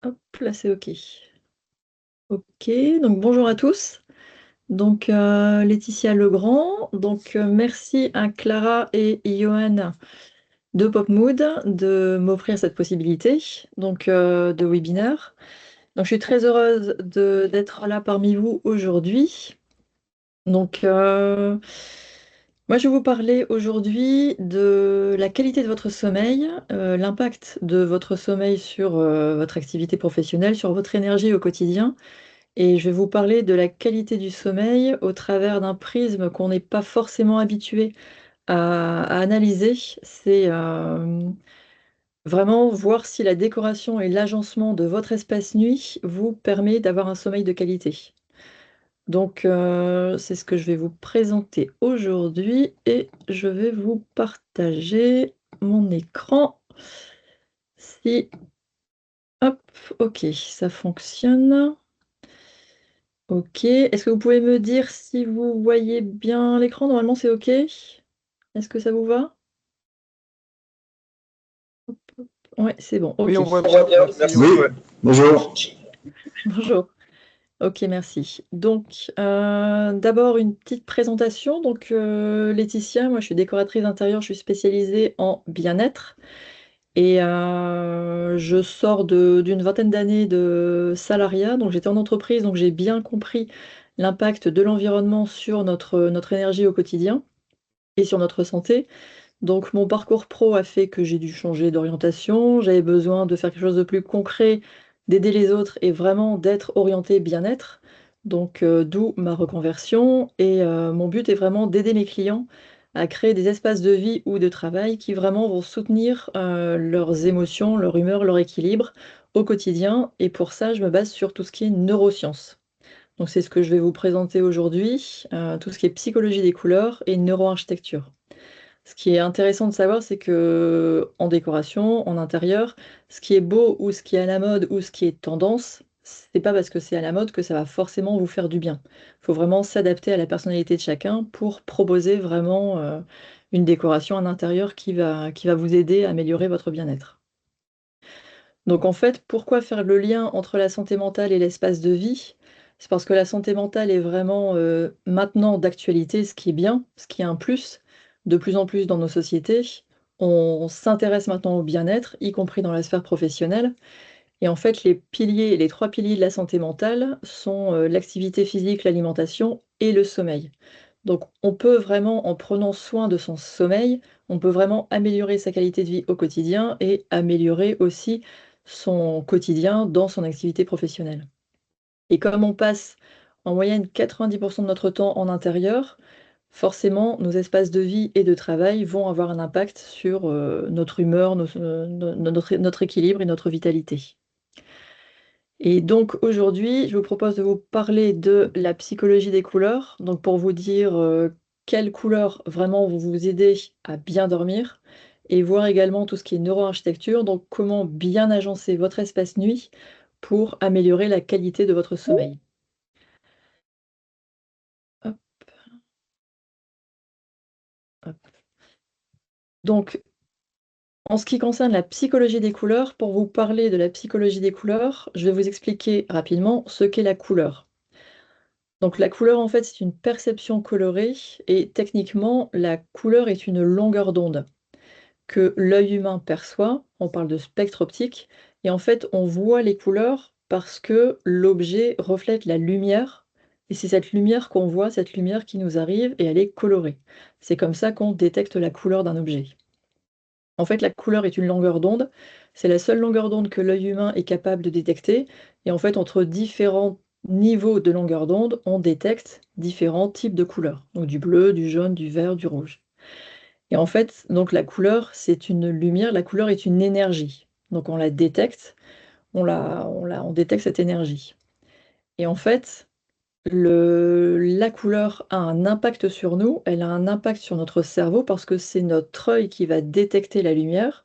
Hop, là c'est OK. OK, donc bonjour à tous. Donc Laetitia Legrand. Donc merci à Clara et Johan de Popmood de m'offrir cette possibilité donc de webinaire. Donc je suis très heureuse d'être là parmi vous aujourd'hui. Donc moi je vais vous parler aujourd'hui de la qualité de votre sommeil, l'impact de votre sommeil sur votre activité professionnelle, sur votre énergie au quotidien. Et je vais vous parler de la qualité du sommeil au travers d'un prisme qu'on n'est pas forcément habitué à analyser. C'est vraiment voir si la décoration et l'agencement de votre espace nuit vous permet d'avoir un sommeil de qualité. Donc, c'est ce que je vais vous présenter aujourd'hui et je vais vous partager mon écran. Si, hop, OK, ça fonctionne. OK. Est-ce que vous pouvez me dire si vous voyez bien l'écran? Normalement, c'est OK? Est-ce que ça vous va? Ouais, c'est bon, Oui, OK. on voit bien. Merci. Oui, Ouais. bonjour. Bonjour. OK, merci. Donc, d'abord une petite présentation. Donc, Laetitia, moi je suis décoratrice d'intérieur, je suis spécialisée en bien-être et je sors d'une vingtaine d'années de salariat. Donc j'étais en entreprise, donc j'ai bien compris l'impact de l'environnement sur notre énergie au quotidien et sur notre santé. Donc mon parcours pro a fait que j'ai dû changer d'orientation, j'avais besoin de faire quelque chose de plus concret, d'aider les autres et vraiment d'être orientée bien-être. Donc d'où ma reconversion et mon but est vraiment d'aider mes clients à créer des espaces de vie ou de travail qui vraiment vont soutenir leurs émotions, leur humeur, leur équilibre au quotidien. Et pour ça, je me base sur tout ce qui est neurosciences. Donc c'est ce que je vais vous présenter aujourd'hui, tout ce qui est psychologie des couleurs et neuroarchitecture. Ce qui est intéressant de savoir, c'est que en décoration, en intérieur, ce qui est beau ou ce qui est à la mode ou ce qui est tendance, c'est pas parce que c'est à la mode que ça va forcément vous faire du bien. Il faut vraiment s'adapter à la personnalité de chacun pour proposer vraiment une décoration, un intérieur qui va vous aider à améliorer votre bien-être. Donc en fait, pourquoi faire le lien entre la santé mentale et l'espace de vie? C'est parce que la santé mentale est vraiment maintenant d'actualité, ce qui est bien, ce qui est un plus, de plus en plus dans nos sociétés. On s'intéresse maintenant au bien-être, y compris dans la sphère professionnelle. Et en fait, les trois piliers de la santé mentale sont l'activité physique, l'alimentation et le sommeil. Donc on peut vraiment, en prenant soin de son sommeil, on peut vraiment améliorer sa qualité de vie au quotidien et améliorer aussi son quotidien dans son activité professionnelle. Et comme on passe en moyenne 90 de notre temps en intérieur, forcément nos espaces de vie et de travail vont avoir un impact sur, notre humeur, notre équilibre et notre vitalité. Et donc aujourd'hui, je vous propose de vous parler de la psychologie des couleurs, donc pour vous dire, quelles couleurs vraiment vont vous aider à bien dormir et voir également tout ce qui est neuroarchitecture, donc comment bien agencer votre espace nuit pour améliorer la qualité de votre sommeil. Hop, hop. Donc en ce qui concerne la psychologie des couleurs, pour vous parler de la psychologie des couleurs, je vais vous expliquer rapidement ce qu'est la couleur. Donc la couleur, en fait, c'est une perception colorée et techniquement, la couleur est une longueur d'onde que l'œil humain perçoit. On parle de spectre optique et en fait, on voit les couleurs parce que l'objet reflète la lumière et c'est cette lumière qu'on voit, cette lumière qui nous arrive et elle est colorée. C'est comme ça qu'on détecte la couleur d'un objet. En fait, la couleur est une longueur d'onde. C'est la seule longueur d'onde que l'œil humain est capable de détecter. Et en fait, entre différents niveaux de longueur d'onde, on détecte différents types de couleurs. Donc du bleu, du jaune, du vert, du rouge. Et en fait, donc la couleur, c'est une lumière. La couleur est une énergie. Donc on la détecte, on détecte cette énergie. Et en fait, la couleur a un impact sur nous. Elle a un impact sur notre cerveau parce que c'est notre œil qui va détecter la lumière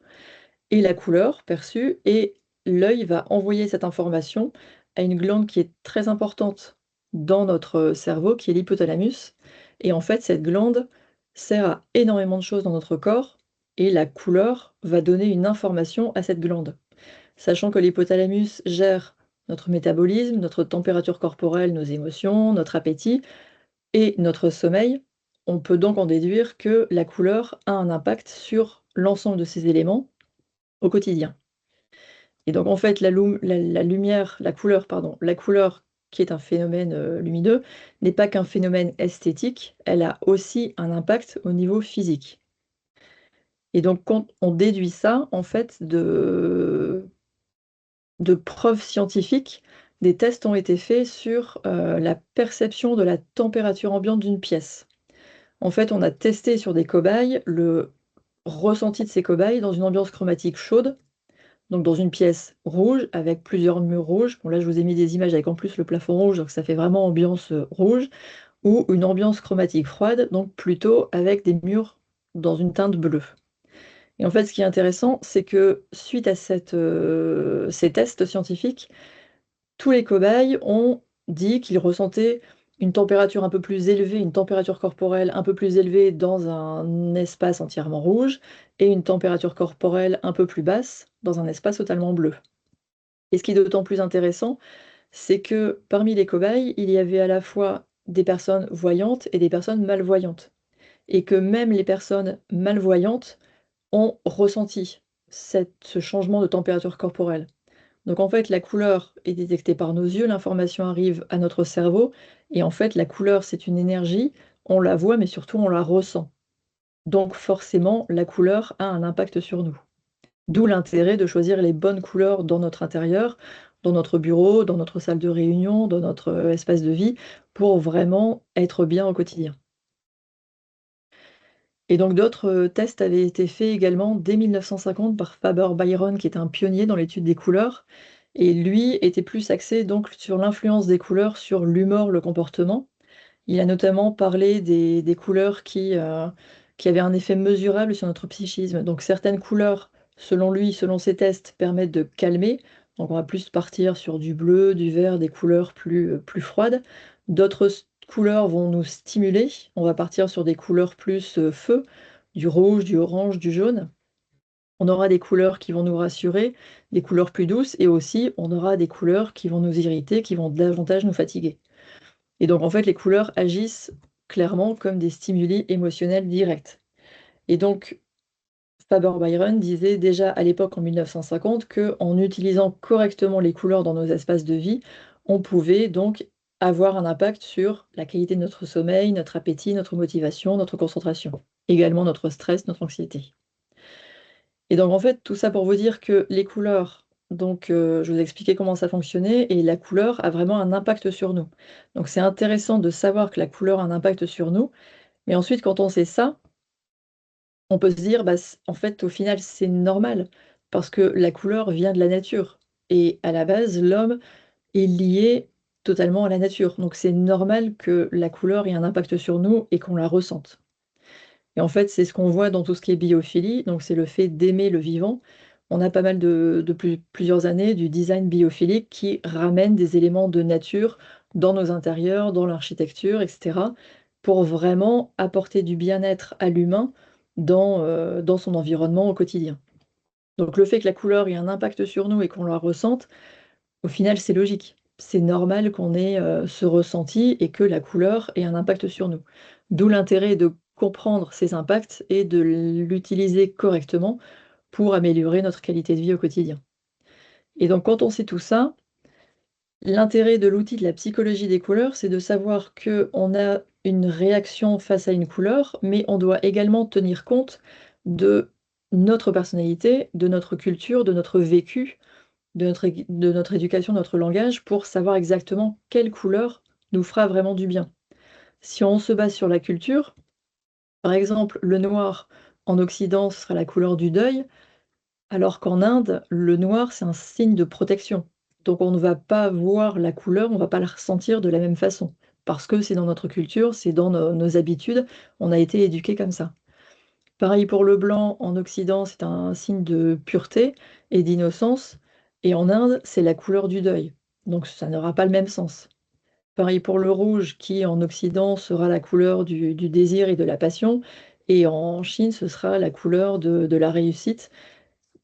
et la couleur perçue et l'œil va envoyer cette information à une glande qui est très importante dans notre cerveau, qui est l'hypothalamus. Et en fait, cette glande sert à énormément de choses dans notre corps et la couleur va donner une information à cette glande. sachant que l'hypothalamus gère notre métabolisme, notre température corporelle, nos émotions, notre appétit et notre sommeil. On peut donc en déduire que la couleur a un impact sur l'ensemble de ces éléments au quotidien. Et donc en fait, la lumière, la couleur, pardon, la couleur qui est un phénomène lumineux, n'est pas qu'un phénomène esthétique, elle a aussi un impact au niveau physique. Et donc quand on déduit ça, en fait, de preuves scientifiques, des tests ont été faits sur la perception de la température ambiante d'une pièce. En fait, on a testé sur des cobayes le ressenti de ces cobayes dans une ambiance chromatique chaude, donc dans une pièce rouge avec plusieurs murs rouges. Bon là, je vous ai mis des images avec en plus le plafond rouge, donc ça fait vraiment ambiance rouge, ou une ambiance chromatique froide, donc plutôt avec des murs dans une teinte bleue. Et en fait, ce qui est intéressant, c'est que suite à ces tests scientifiques, tous les cobayes ont dit qu'ils ressentaient une température un peu plus élevée, une température corporelle un peu plus élevée dans un espace entièrement rouge et une température corporelle un peu plus basse dans un espace totalement bleu. Et ce qui est d'autant plus intéressant, c'est que parmi les cobayes, il y avait à la fois des personnes voyantes et des personnes malvoyantes. Et que même les personnes malvoyantes ont ressenti ce changement de température corporelle. Donc en fait, la couleur est détectée par nos yeux, l'information arrive à notre cerveau, et en fait, la couleur, c'est une énergie, on la voit, mais surtout on la ressent. Donc forcément, la couleur a un impact sur nous. D'où l'intérêt de choisir les bonnes couleurs dans notre intérieur, dans notre bureau, dans notre salle de réunion, dans notre espace de vie, pour vraiment être bien au quotidien. Et donc d'autres tests avaient été faits également dès 1950 par Faber Byron, qui était un pionnier dans l'étude des couleurs. Et lui était plus axé donc sur l'influence des couleurs sur l'humeur, le comportement. Il a notamment parlé des couleurs qui avaient un effet mesurable sur notre psychisme. Donc certaines couleurs, selon lui, selon ses tests, permettent de calmer. Donc on va plus partir sur du bleu, du vert, des couleurs plus froides. D'autres couleurs vont nous stimuler. On va partir sur des couleurs plus feu, du rouge, du orange, du jaune. On aura des couleurs qui vont nous rassurer, des couleurs plus douces, et aussi on aura des couleurs qui vont nous irriter, qui vont davantage nous fatiguer. Et donc en fait, les couleurs agissent clairement comme des stimuli émotionnels directs. Et donc Faber-Byron disait déjà à l'époque en 1950 qu'en utilisant correctement les couleurs dans nos espaces de vie, on pouvait donc avoir un impact sur la qualité de notre sommeil, notre appétit, notre motivation, notre concentration, également notre stress, notre anxiété. Et donc en fait, tout ça pour vous dire que les couleurs, donc je vous ai expliqué comment ça fonctionnait et la couleur a vraiment un impact sur nous. Donc c'est intéressant de savoir que la couleur a un impact sur nous, mais ensuite quand on sait ça, on peut se dire: «Bah, en fait, au final, c'est normal» parce que la couleur vient de la nature et à la base, l'homme est lié totalement à la nature. Donc c'est normal que la couleur ait un impact sur nous et qu'on la ressente. Et en fait, c'est ce qu'on voit dans tout ce qui est biophilie, donc c'est le fait d'aimer le vivant. On a pas mal depuis plusieurs années du design biophilique qui ramène des éléments de nature dans nos intérieurs, dans l'architecture, et cetera, pour vraiment apporter du bien-être à l'humain dans son environnement au quotidien. Donc le fait que la couleur ait un impact sur nous et qu'on la ressente, au final, c'est logique. C'est normal qu'on ait, ce ressenti et que la couleur ait un impact sur nous. D'où l'intérêt de comprendre ces impacts et de l'utiliser correctement pour améliorer notre qualité de vie au quotidien. Et donc quand on sait tout ça, l'intérêt de l'outil de la psychologie des couleurs, c'est de savoir qu'on a une réaction face à une couleur, mais on doit également tenir compte de notre personnalité, de notre culture, de notre vécu, de notre éducation, notre langage, pour savoir exactement quelle couleur nous fera vraiment du bien. Si on se base sur la culture, par exemple, le noir en Occident, ce sera la couleur du deuil, alors qu'en Inde, le noir, c'est un signe de protection. Donc on ne va pas voir la couleur, on ne va pas la ressentir de la même façon, parce que c'est dans notre culture, c'est dans nos habitudes, on a été éduqués comme ça. Pareil pour le blanc, en Occident, c'est un signe de pureté et d'innocence, et en Inde, c'est la couleur du deuil. Donc ça n'aura pas le même sens. Pareil pour le rouge, qui en Occident sera la couleur du désir et de la passion, et en Chine, ce sera la couleur de la réussite.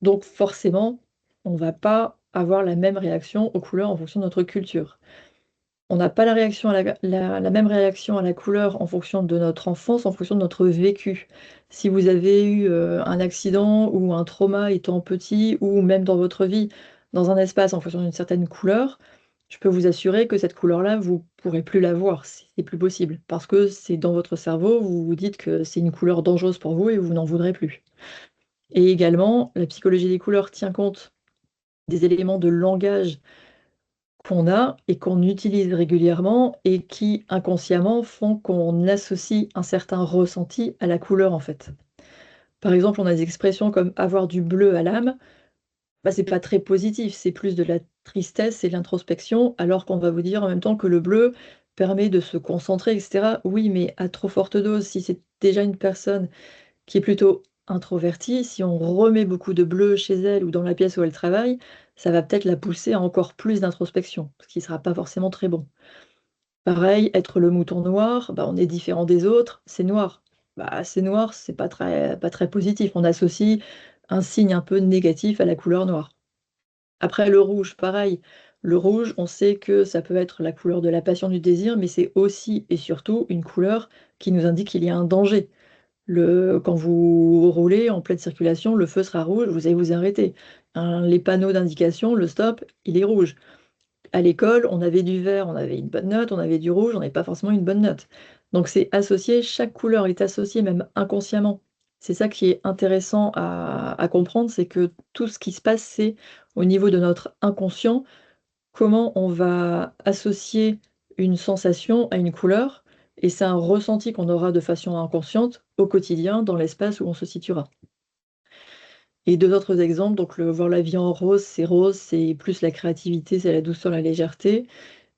Donc forcément, on va pas avoir la même réaction aux couleurs en fonction de notre culture. On n'a pas la réaction à la même réaction à la couleur en fonction de notre enfance, en fonction de notre vécu. Si vous avez eu, un accident ou un trauma étant petit ou même dans votre vie, dans un espace en fonction d'une certaine couleur, je peux vous assurer que cette couleur-là, vous pourrez plus la voir, c'est plus possible. Parce que c'est dans votre cerveau, vous vous dites que c'est une couleur dangereuse pour vous et vous n'en voudrez plus. Et également, la psychologie des couleurs tient compte des éléments de langage qu'on a et qu'on utilise régulièrement et qui, inconsciemment, font qu'on associe un certain ressenti à la couleur, en fait. Par exemple, on a des expressions comme avoir du bleu à l'âme, bah, c'est pas très positif, c'est plus de la tristesse et de l'introspection, alors qu'on va vous dire en même temps que le bleu permet de se concentrer, et cetera. Oui, mais à trop forte dose, si c'est déjà une personne qui est plutôt introvertie, si on remet beaucoup de bleu chez elle ou dans la pièce où elle travaille, ça va peut-être la pousser à encore plus d'introspection, ce qui ne sera pas forcément très bon. Pareil, être le mouton noir, bah, on est différent des autres, c'est noir. Bah, c'est noir, c'est pas très positif. On associe un signe un peu négatif à la couleur noire. Après le rouge, pareil. Le rouge, on sait que ça peut être la couleur de la passion, du désir, mais c'est aussi et surtout une couleur qui nous indique qu'il y a un danger. Quand vous roulez en pleine circulation, le feu sera rouge, vous allez vous arrêter. Les panneaux d'indication, le stop, il est rouge. À l'école, on avait du vert, on avait une bonne note, on avait du rouge, on n'avait pas forcément une bonne note. Donc c'est associé, chaque couleur est associée même inconsciemment. C'est ça qui est intéressant à comprendre, c'est que tout ce qui se passe, c'est au niveau de notre inconscient, comment on va associer une sensation à une couleur, et c'est un ressenti qu'on aura de façon inconsciente au quotidien dans l'espace où on se situera. Et 2 autres exemples, donc le voir la vie en rose, c'est plus la créativité, c'est la douceur, la légèreté.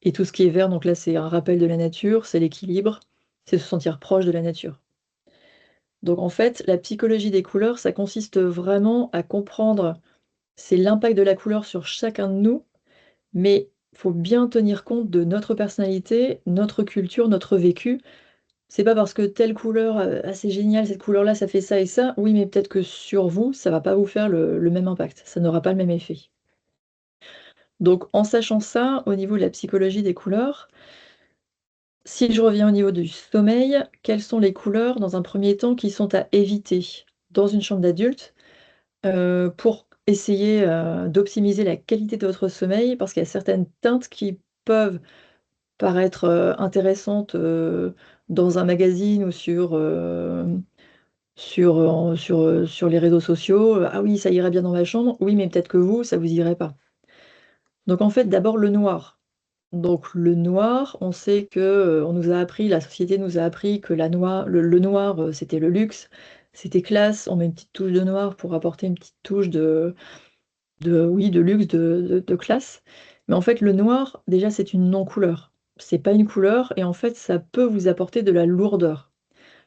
Et tout ce qui est vert, donc là, c'est un rappel de la nature, c'est l'équilibre, c'est se sentir proche de la nature. Donc en fait, la psychologie des couleurs, ça consiste vraiment à comprendre, c'est l'impact de la couleur sur chacun de nous, mais il faut bien tenir compte de notre personnalité, notre culture, notre vécu. C'est pas parce que telle couleur, «Ah, c'est génial, cette couleur-là, ça fait ça et ça». Oui, mais peut-être que sur vous, ça va pas vous faire le même impact, ça n'aura pas le même effet. Donc en sachant ça, au niveau de la psychologie des couleurs, si je reviens au niveau du sommeil, quelles sont les couleurs, dans un premier temps, qui sont à éviter dans une chambre d'adulte, pour essayer, d'optimiser la qualité de votre sommeil? Parce qu'il y a certaines teintes qui peuvent paraître, intéressantes, dans un magazine ou sur les réseaux sociaux. «Ah oui, ça irait bien dans ma chambre». Oui, mais peut-être que vous, ça vous irait pas. Donc en fait, d'abord le noir. Donc le noir, on sait que, on nous a appris, la société nous a appris que le noir, c'était le luxe, c'était classe. On met une petite touche de noir pour apporter une petite touche de luxe, de classe. Mais en fait, le noir, déjà, c'est une non-couleur. C'est pas une couleur et en fait, ça peut vous apporter de la lourdeur.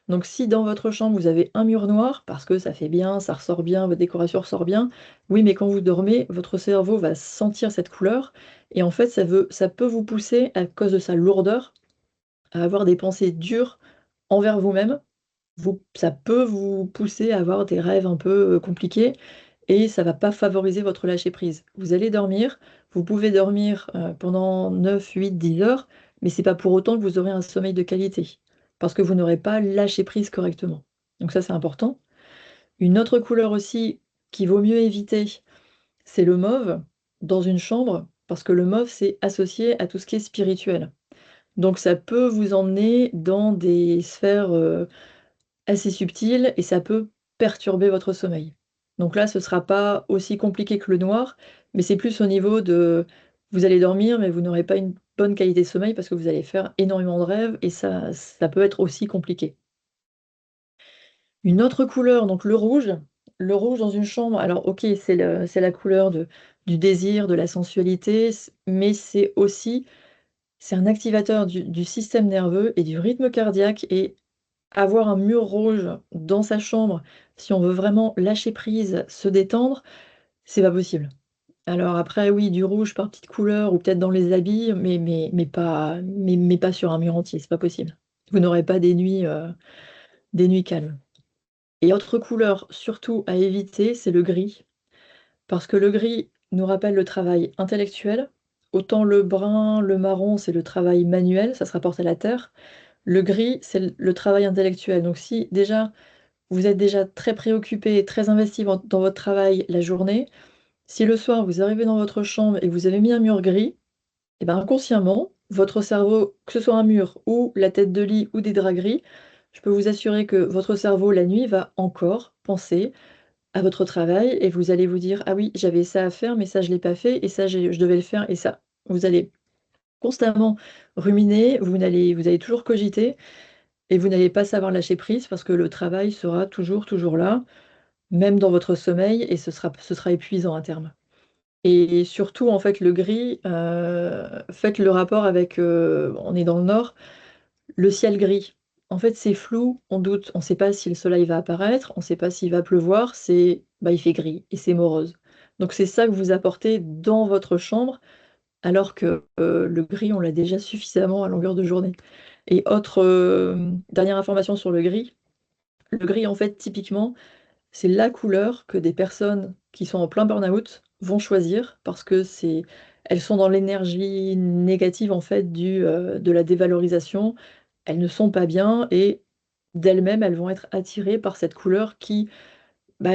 Donc si dans votre chambre, vous avez un mur noir, parce que ça fait bien, ça ressort bien, votre décoration ressort bien, oui, mais quand vous dormez, votre cerveau va sentir cette couleur et en fait, ça peut vous pousser, à cause de sa lourdeur, à avoir des pensées dures envers vous-même. Ça peut vous pousser à avoir des rêves un peu, compliqués et ça va pas favoriser votre lâcher prise. Vous allez dormir, vous pouvez dormir, pendant 9, 8, 10 heures, mais c'est pas pour autant que vous aurez un sommeil de qualité, parce que vous n'aurez pas lâché prise correctement. Donc ça, c'est important. Une autre couleur aussi qu'il vaut mieux éviter, c'est le mauve dans une chambre, parce que le mauve, c'est associé à tout ce qui est spirituel. Donc ça peut vous emmener dans des sphères, assez subtiles et ça peut perturber votre sommeil. Donc là, ce sera pas aussi compliqué que le noir, mais c'est plus au niveau de vous allez dormir, mais vous n'aurez pas une bonne qualité de sommeil parce que vous allez faire énormément de rêves et ça peut être aussi compliqué. Une autre couleur, donc le rouge dans une chambre, alors OK, c'est la couleur du désir, de la sensualité, mais c'est un activateur du système nerveux et du rythme cardiaque et avoir un mur rouge dans sa chambre, si on veut vraiment lâcher prise, se détendre, c'est pas possible. Alors après oui, du rouge par petites couleurs ou peut-être dans les habits, mais pas sur un mur entier, c'est pas possible. Vous n'aurez pas des nuits calmes. Et autre couleur surtout à éviter, c'est le gris. Parce que le gris, nous rappelle le travail intellectuel. Autant le brun, le marron, c'est le travail manuel, ça se rapporte à la terre. Le gris, c'est le travail intellectuel. Donc si déjà vous êtes déjà très préoccupé et très investi dans votre travail la journée, si le soir vous arrivez dans votre chambre et vous avez mis un mur gris, et ben inconsciemment, votre cerveau, que ce soit un mur ou la tête de lit ou des draps gris, je peux vous assurer que votre cerveau la nuit va encore penser à votre travail et vous allez vous dire: «Ah oui, j'avais ça à faire, mais ça je l'ai pas fait et ça je devais le faire et ça». Vous allez constamment ruminer, vous allez toujours cogiter et vous n'allez pas savoir lâcher prise parce que le travail sera toujours, toujours là, même dans votre sommeil et ce sera épuisant à terme. Et surtout, en fait, le gris, faites le rapport avec, on est dans le nord, le ciel gris. En fait, c'est flou, on doute, on ne sait pas si le soleil va apparaître, on ne sait pas s'il va pleuvoir, bah, il fait gris et c'est morose. Donc c'est ça que vous apportez dans votre chambre, alors que, le gris, on l'a déjà suffisamment à longueur de journée. Et autre, dernière information sur le gris, en fait, typiquement, c'est la couleur que des personnes qui sont en plein burn-out vont choisir parce que elles sont dans l'énergie négative, en fait, de la dévalorisation. Elles ne sont pas bien et d'elles-mêmes, elles vont être attirées par cette couleur qui, bah,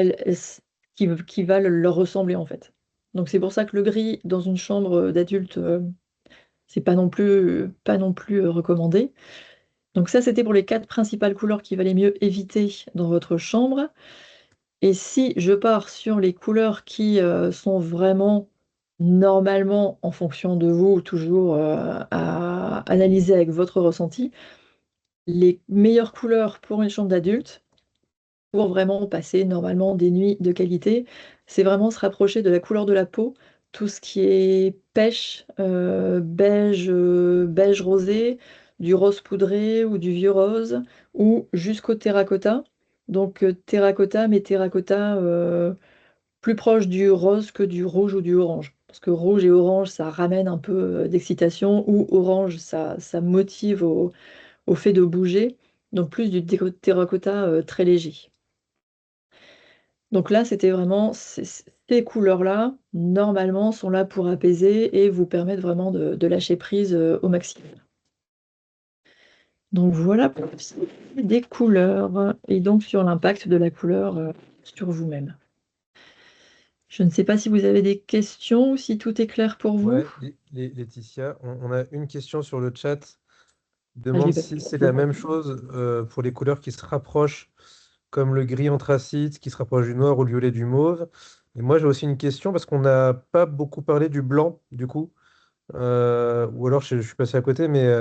qui va leur ressembler, en fait. Donc c'est pour ça que le gris dans une chambre, d'adulte, c'est pas non plus, recommandé. Donc ça, c'était pour les 4 principales couleurs qu'il valait mieux éviter dans votre chambre. Et si je pars sur les couleurs qui, sont vraiment normalement en fonction de vous, toujours, à analyser avec votre ressenti, les meilleures couleurs pour une chambre d'adulte, pour vraiment passer normalement des nuits de qualité, c'est vraiment se rapprocher de la couleur de la peau. Tout ce qui est pêche, beige rosé, du rose poudré ou du vieux rose ou jusqu'au terracotta. Donc, terracotta, mais terracotta, plus proche du rose que du rouge ou du orange. Parce que rouge et orange, ça ramène un peu, d'excitation ou orange, ça motive au fait de bouger, donc plus du terracotta, très léger. Donc là, c'était vraiment ces couleurs-là, normalement, sont là pour apaiser et vous permettre vraiment de lâcher prise, au maximum. Donc voilà pour ce qui est des couleurs et donc sur l'impact de la couleur, sur vous-même. Je ne sais pas si vous avez des questions ou si tout est clair pour vous? Ouais, Laetitia, on a une question sur le chat. Ah, je Demande l'ai pas si c'est la même chose pour les couleurs qui se rapprochent, comme le gris anthracite qui se rapproche du noir ou le violet du mauve. Et moi, j'ai aussi une question parce qu'on n'a pas beaucoup parlé du blanc, du coup. Ou alors je suis passé à côté, mais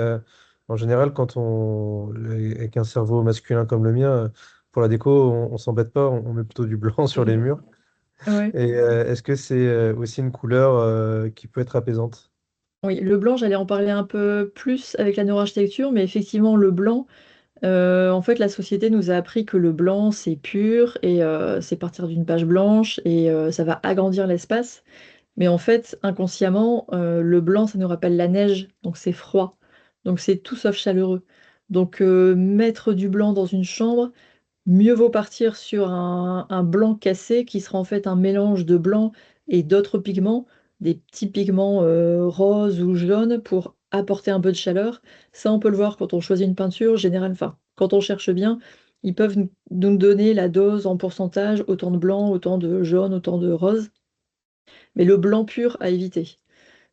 en général, avec un cerveau masculin comme le mien, pour la déco, on s'embête pas, on met plutôt du blanc sur les murs. ouais. Et est-ce que c'est aussi une couleur qui peut être apaisante? Oui, le blanc, j'allais en parler un peu plus avec la neuroarchitecture, mais effectivement, le blanc, en fait, la société nous a appris que le blanc, c'est pur et c'est partir d'une page blanche et ça va agrandir l'espace. Mais en fait, inconsciemment, le blanc, ça nous rappelle la neige, donc c'est froid. Donc c'est tout sauf chaleureux. Donc mettre du blanc dans une chambre, mieux vaut partir sur un blanc cassé qui sera en fait un mélange de blanc et d'autres pigments, des petits pigments, roses ou jaunes pour apporter un peu de chaleur. Ça, on peut le voir quand on choisit une peinture, enfin, quand on cherche bien, ils peuvent nous donner la dose en pourcentage, autant de blanc, autant de jaune, autant de rose. Mais le blanc pur à éviter,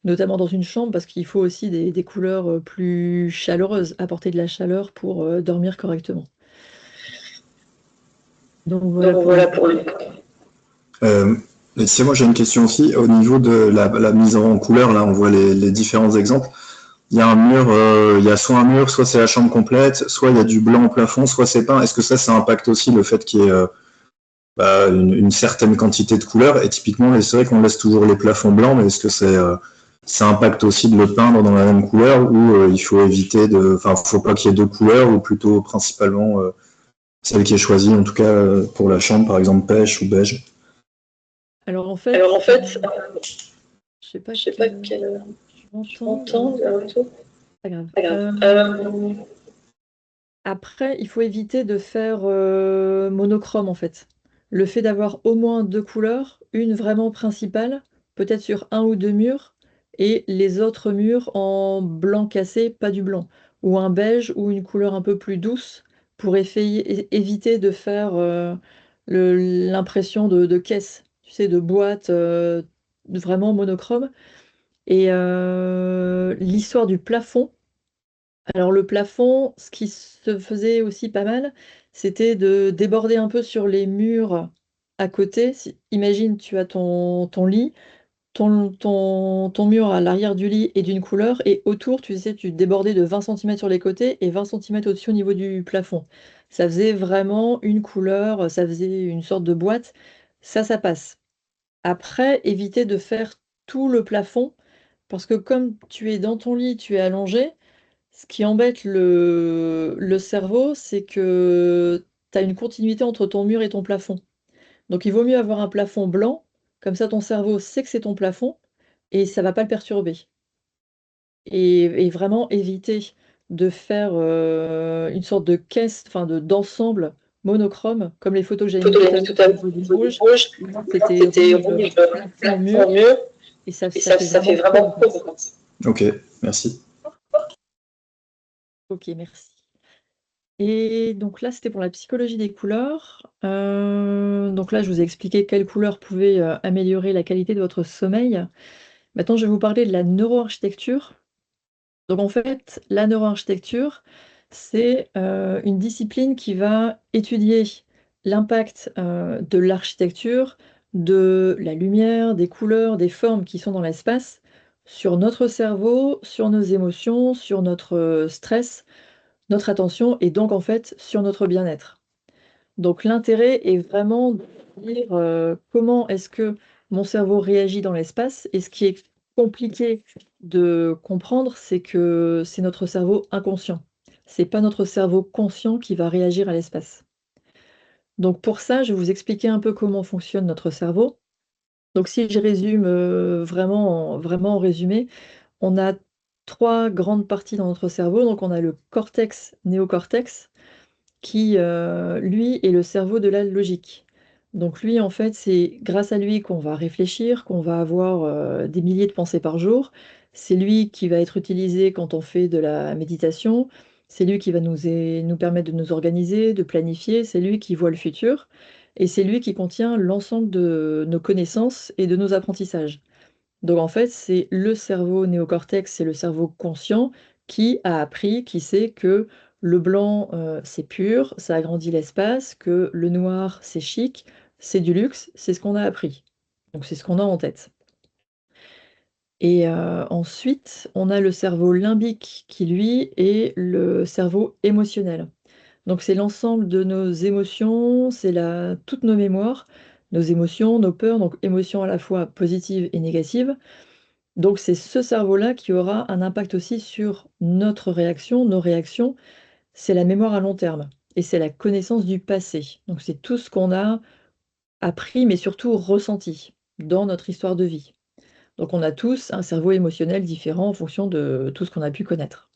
notamment dans une chambre parce qu'il faut aussi des couleurs, plus chaleureuses, apporter de la chaleur pour, dormir correctement. Donc voilà Donc pour les voilà pour le. Euh, C'est moi j'ai une question aussi au niveau de la mise en couleur. Là, on voit les différents exemples. Il y a un mur, il y a soit un mur, soit c'est la chambre complète, soit il y a du blanc au plafond, soit c'est peint. Est-ce que ça impacte aussi le fait qu'il y ait une certaine quantité de couleurs? Et typiquement, c'est vrai qu'on laisse toujours les plafonds blancs, mais est-ce que ça impacte aussi de le peindre dans la même couleur ou il faut éviter enfin, faut pas qu'il y ait deux couleurs ou plutôt principalement celle qui est choisie, en tout cas pour la chambre, par exemple pêche ou beige. Alors en Alors en fait, fait, je sais pas je sais pas que quel tu m'entends? entend le retour. Pas grave. Pas grave. Après, il faut éviter de faire, monochrome, en fait. Le fait d'avoir au moins 2 couleurs, une vraiment principale peut-être sur un ou deux murs, et les autres murs en blanc cassé, pas du blanc, ou un beige ou une couleur un peu plus douce pour éviter de faire l'impression de caisse, tu sais, de boîte vraiment monochrome. Et l'histoire du plafond. Alors le plafond, ce qui se faisait aussi pas mal, c'était de déborder un peu sur les murs à côté. Imagine, tu as ton lit, ton mur à l'arrière du lit est d'une couleur, et autour, tu sais, tu débordais de 20 centimètres sur les côtés et 20 centimètres au-dessus au niveau du plafond. Ça faisait vraiment une couleur, ça faisait une sorte de boîte. Ça passe. Après, éviter de faire tout le plafond, parce que comme tu es dans ton lit, tu es allongé, ce qui embête le cerveau, c'est que tu as une continuité entre ton mur et ton plafond. Donc il vaut mieux avoir un plafond blanc, comme ça ton cerveau sait que c'est ton plafond et ça va pas le perturber. Et vraiment éviter de faire une sorte de caisse, enfin d'ensemble monochrome, comme les photos que j'avais mis tout à l'heure au niveau du rouge. Là, c'était rouge, plafond, mur, et ça fait vraiment trop. Ok, merci. Ok, merci. Et donc là, c'était pour la psychologie des couleurs. Donc là, je vous ai expliqué quelles couleurs pouvaient améliorer la qualité de votre sommeil. Maintenant, je vais vous parler de la neuroarchitecture. Donc en fait, la neuroarchitecture, c'est une discipline qui va étudier l'impact de l'architecture, de la lumière, des couleurs, des formes qui sont dans l'espace, sur notre cerveau, sur nos émotions, sur notre stress, notre attention, et donc en fait sur notre bien-être. Donc l'intérêt est vraiment de dire comment est-ce que mon cerveau réagit dans l'espace. Et ce qui est compliqué de comprendre, c'est que c'est notre cerveau inconscient. C'est pas notre cerveau conscient qui va réagir à l'espace. Donc pour ça, je vais vous expliquer un peu comment fonctionne notre cerveau. Donc si je résume vraiment en résumé, on a trois grandes parties dans notre cerveau. Donc on a le cortex néocortex, qui, lui, est le cerveau de la logique. Donc lui, en fait, c'est grâce à lui qu'on va réfléchir, qu'on va avoir des milliers de pensées par jour. C'est lui qui va être utilisé quand on fait de la méditation. C'est lui qui va nous permettre de nous organiser, de planifier. C'est lui qui voit le futur. Et c'est lui qui contient l'ensemble de nos connaissances et de nos apprentissages. Donc en fait, c'est le cerveau néocortex, c'est le cerveau conscient qui a appris, qui sait que le blanc, c'est pur, ça agrandit l'espace, que le noir, c'est chic, c'est du luxe, c'est ce qu'on a appris. Donc c'est ce qu'on a en tête. Et ensuite, on a le cerveau limbique qui, lui, est le cerveau émotionnel. Donc c'est l'ensemble de nos émotions, c'est toutes nos mémoires, nos émotions, nos peurs, donc émotions à la fois positives et négatives. Donc c'est ce cerveau-là qui aura un impact aussi sur notre réaction, nos réactions. C'est la mémoire à long terme et c'est la connaissance du passé. Donc c'est tout ce qu'on a appris, mais surtout ressenti dans notre histoire de vie. Donc on a tous un cerveau émotionnel différent en fonction de tout ce qu'on a pu connaître.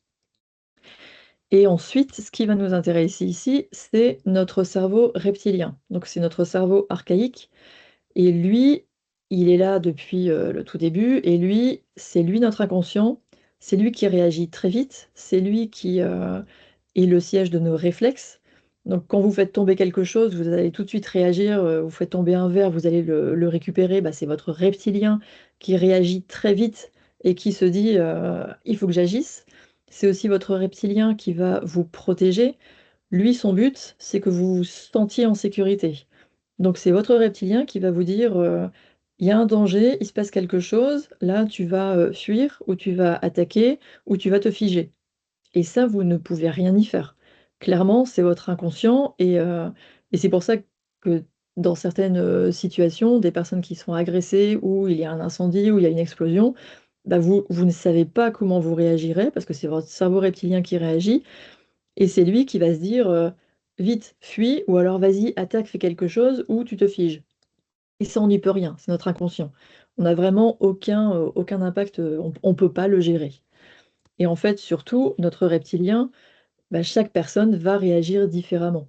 Et ensuite, ce qui va nous intéresser ici, c'est notre cerveau reptilien. Donc c'est notre cerveau archaïque. Et lui, il est là depuis le tout début, et lui, c'est lui notre inconscient, c'est lui qui réagit très vite, c'est lui qui est le siège de nos réflexes. Donc quand vous faites tomber quelque chose, vous allez tout de suite réagir, vous faites tomber un verre, vous allez le récupérer, bah, c'est votre reptilien qui réagit très vite et qui se dit il faut que j'agisse. C'est aussi votre reptilien qui va vous protéger. Lui, son but, c'est que vous vous sentiez en sécurité. Donc c'est votre reptilien qui va vous dire, il y a un danger, il se passe quelque chose, là tu vas fuir, ou tu vas attaquer, ou tu vas te figer. Et ça, vous ne pouvez rien y faire. Clairement, c'est votre inconscient, et c'est pour ça que dans certaines situations, des personnes qui sont agressées, ou il y a un incendie, ou il y a une explosion, bah vous ne savez pas comment vous réagirez, parce que c'est votre cerveau reptilien qui réagit, et c'est lui qui va se dire, vite, fuis, ou alors vas-y, attaque, fais quelque chose, ou tu te figes. Et ça, on n'y peut rien, c'est notre inconscient. On n'a vraiment aucun impact, on ne peut pas le gérer. Et en fait, surtout, notre reptilien, bah, chaque personne va réagir différemment.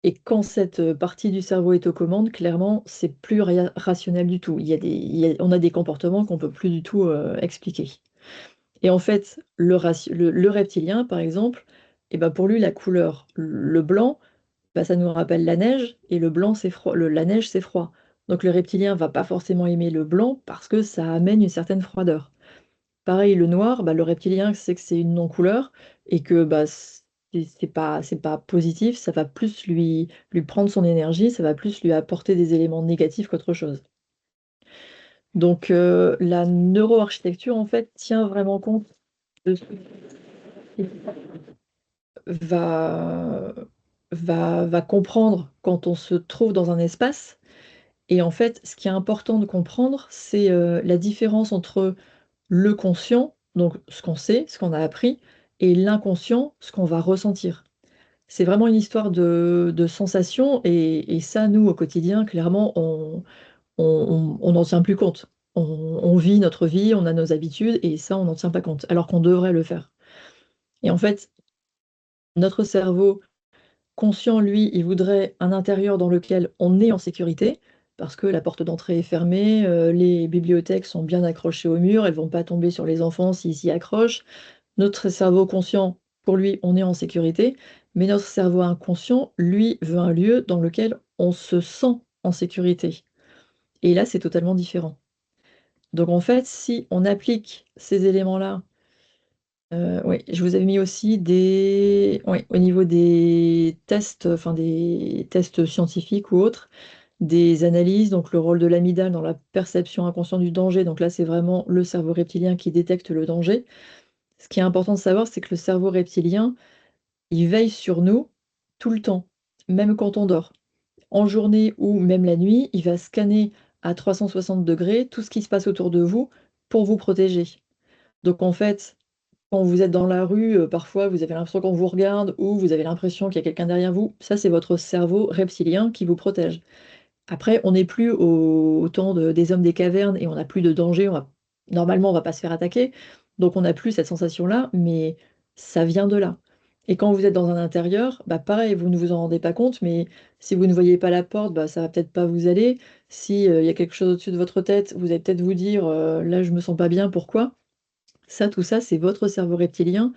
Et quand cette partie du cerveau est aux commandes, clairement, c'est plus rationnel du tout. On a des comportements qu'on peut plus du tout expliquer. Et en fait, le reptilien, par exemple, et ben pour lui, la couleur, le blanc, bah, ça nous rappelle la neige, et le blanc, c'est froid. La neige, c'est froid. Donc le reptilien va pas forcément aimer le blanc parce que ça amène une certaine froideur. Pareil, le noir, bah, le reptilien sait que c'est une non-couleur et que bah, c'est pas positif, ça va plus lui prendre son énergie, ça va plus lui apporter des éléments négatifs qu'autre chose. Donc la neuroarchitecture, en fait, tient vraiment compte de ce qu'il va, va comprendre quand on se trouve dans un espace. Et en fait, ce qui est important de comprendre, c'est la différence entre le conscient, donc ce qu'on sait, ce qu'on a appris, et l'inconscient, ce qu'on va ressentir. C'est vraiment une histoire de sensations, et ça, nous, au quotidien, clairement, on n'en tient plus compte. On vit notre vie, on a nos habitudes, et ça, on n'en tient pas compte, alors qu'on devrait le faire. Et en fait, notre cerveau conscient, lui, il voudrait un intérieur dans lequel on est en sécurité, parce que la porte d'entrée est fermée, les bibliothèques sont bien accrochées au mur, elles vont pas tomber sur les enfants s'ils s'y accrochent. Notre cerveau conscient, pour lui, on est en sécurité, mais notre cerveau inconscient, lui, veut un lieu dans lequel on se sent en sécurité. Et là, c'est totalement différent. Donc en fait, si on applique ces éléments-là, oui, je vous avais mis aussi oui, au niveau des tests, enfin des tests scientifiques ou autres, des analyses, donc le rôle de l'amygdale dans la perception inconsciente du danger. Donc là, c'est vraiment le cerveau reptilien qui détecte le danger. Ce qui est important de savoir, c'est que le cerveau reptilien, il veille sur nous tout le temps, même quand on dort. En journée ou même la nuit, il va scanner à 360 degrés tout ce qui se passe autour de vous pour vous protéger. Donc en fait, quand vous êtes dans la rue, parfois vous avez l'impression qu'on vous regarde ou vous avez l'impression qu'il y a quelqu'un derrière vous, ça c'est votre cerveau reptilien qui vous protège. Après, on n'est plus au temps des hommes des cavernes et on n'a plus de danger, normalement on va pas se faire attaquer, donc on n'a plus cette sensation-là, mais ça vient de là. Et quand vous êtes dans un intérieur, bah pareil, vous ne vous en rendez pas compte, mais si vous ne voyez pas la porte, bah ça va peut-être pas vous aller. Si, il y a quelque chose au-dessus de votre tête, vous allez peut-être vous dire, «Là je me sens pas bien, pourquoi?» Ça, tout ça, c'est votre cerveau reptilien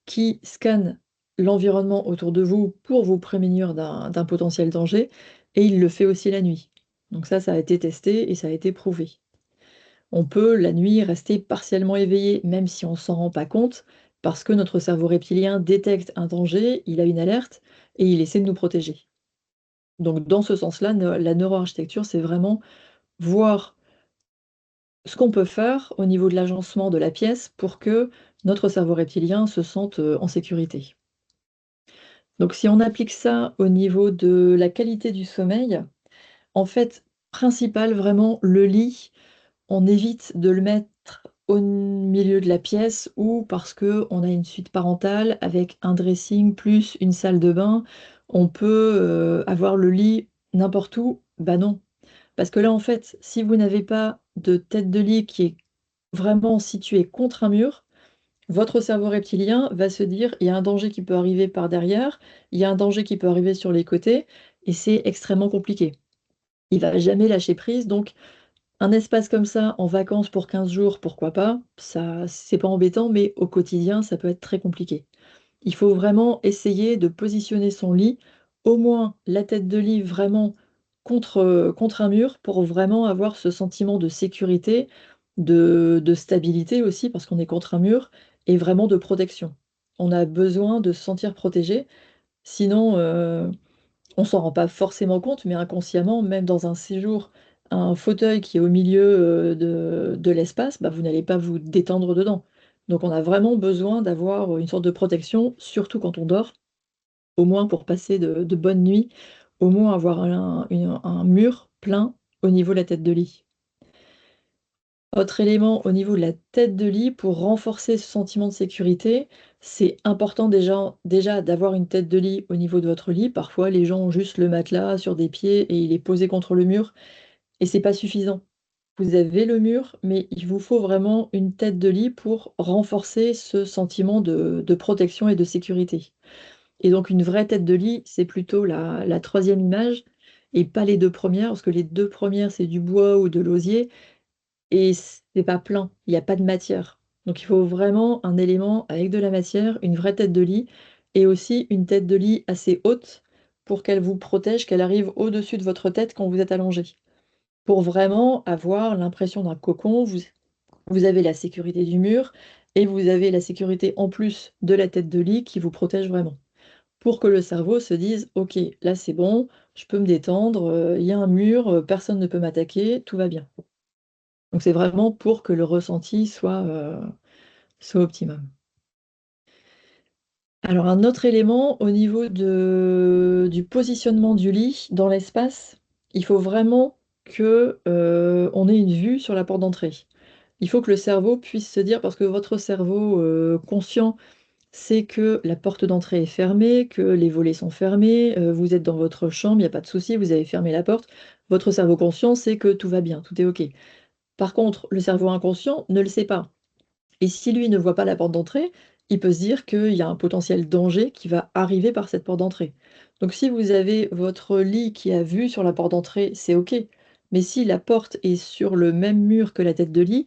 qui scanne l'environnement autour de vous pour vous prémunir d'un potentiel danger, et il le fait aussi la nuit. Donc ça a été testé et ça a été prouvé. On peut, la nuit, rester partiellement éveillé, même si on s'en rend pas compte, parce que notre cerveau reptilien détecte un danger, il a une alerte et il essaie de nous protéger. Donc dans ce sens-là, la neuroarchitecture, c'est vraiment voir ce qu'on peut faire au niveau de l'agencement de la pièce pour que notre cerveau reptilien se sente, en sécurité. Donc si on applique ça au niveau de la qualité du sommeil, en fait, principal vraiment, le lit, on évite de le mettre au milieu de la pièce ou parce qu'on a une suite parentale avec un dressing plus une salle de bain, on peut, avoir le lit n'importe où. Bah non, parce que là, en fait, si vous n'avez pas de tête de lit qui est vraiment située contre un mur, votre cerveau reptilien va se dire: «Il y a un danger qui peut arriver par derrière, il y a un danger qui peut arriver sur les côtés», et c'est extrêmement compliqué. Il va jamais lâcher prise, donc un espace comme ça, en vacances pour 15 jours, pourquoi pas? Ça, c'est pas embêtant, mais au quotidien, ça peut être très compliqué. Il faut vraiment essayer de positionner son lit, au moins la tête de lit vraiment contre un mur pour vraiment avoir ce sentiment de sécurité, de stabilité aussi parce qu'on est contre un mur, et vraiment de protection. On a besoin de se sentir protégé, sinon, on s'en rend pas forcément compte, mais inconsciemment, même dans un séjour, un fauteuil qui est au milieu, de l'espace, bah, vous n'allez pas vous détendre dedans. Donc on a vraiment besoin d'avoir, une sorte de protection, surtout quand on dort, au moins pour passer de bonnes nuits, au moins avoir un mur plein au niveau de la tête de lit. Autre élément au niveau de la tête de lit, pour renforcer ce sentiment de sécurité, c'est important déjà d'avoir une tête de lit au niveau de votre lit. Parfois, les gens ont juste le matelas sur des pieds et il est posé contre le mur, et c'est pas suffisant. Vous avez le mur, mais il vous faut vraiment une tête de lit pour renforcer ce sentiment de protection et de sécurité. Et donc une vraie tête de lit, c'est plutôt la troisième image et pas les deux premières, parce que les deux premières, c'est du bois ou de l'osier et c'est pas plein, il n'y a pas de matière. Donc il faut vraiment un élément avec de la matière, une vraie tête de lit et aussi une tête de lit assez haute pour qu'elle vous protège, qu'elle arrive au-dessus de votre tête quand vous êtes allongé. Pour vraiment avoir l'impression d'un cocon, vous avez la sécurité du mur et vous avez la sécurité en plus de la tête de lit qui vous protège vraiment. Pour que le cerveau se dise, OK, là c'est bon, je peux me détendre, il y a un mur, personne ne peut m'attaquer, tout va bien. Donc c'est vraiment pour que le ressenti soit optimum. Alors un autre élément au niveau du positionnement du lit dans l'espace, il faut vraiment que, on ait une vue sur la porte d'entrée. Il faut que le cerveau puisse se dire parce que votre cerveau, conscient sait que la porte d'entrée est fermée, que les volets sont fermés, vous êtes dans votre chambre, il y a pas de souci, vous avez fermé la porte. Votre cerveau conscient sait que tout va bien, tout est OK. Par contre, le cerveau inconscient ne le sait pas. Et si lui ne voit pas la porte d'entrée, il peut se dire qu'il y a un potentiel danger qui va arriver par cette porte d'entrée. Donc si vous avez votre lit qui a vue sur la porte d'entrée, c'est OK. Mais si la porte est sur le même mur que la tête de lit,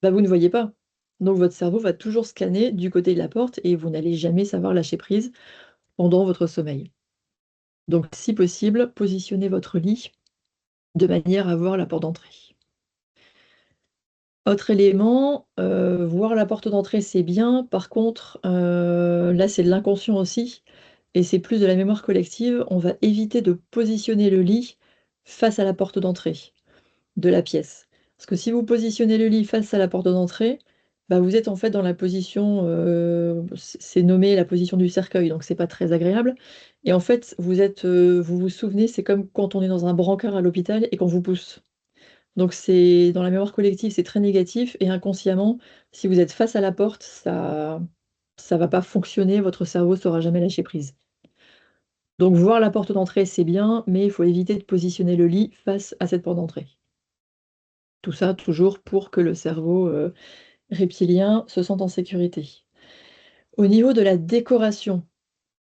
bah, vous ne voyez pas. Donc votre cerveau va toujours scanner du côté de la porte et vous n'allez jamais savoir lâcher prise pendant votre sommeil. Donc si possible, positionnez votre lit de manière à voir la porte d'entrée. Autre élément, voir la porte d'entrée, c'est bien. Par contre, là, c'est de l'inconscient aussi et c'est plus de la mémoire collective. On va éviter de positionner le lit face à la porte d'entrée de la pièce. Parce que si vous positionnez le lit face à la porte d'entrée, bah, vous êtes en fait dans la position, c'est nommé la position du cercueil, donc c'est pas très agréable et en fait, vous vous souvenez, c'est comme quand on est dans un brancard à l'hôpital et qu'on vous pousse. Donc c'est dans la mémoire collective, c'est très négatif et inconsciemment, si vous êtes face à la porte, ça va pas fonctionner, votre cerveau saura jamais lâcher prise. Donc voir la porte d'entrée, c'est bien, mais il faut éviter de positionner le lit face à cette porte d'entrée. Tout ça toujours pour que le cerveau, reptilien se sente en sécurité. Au niveau de la décoration,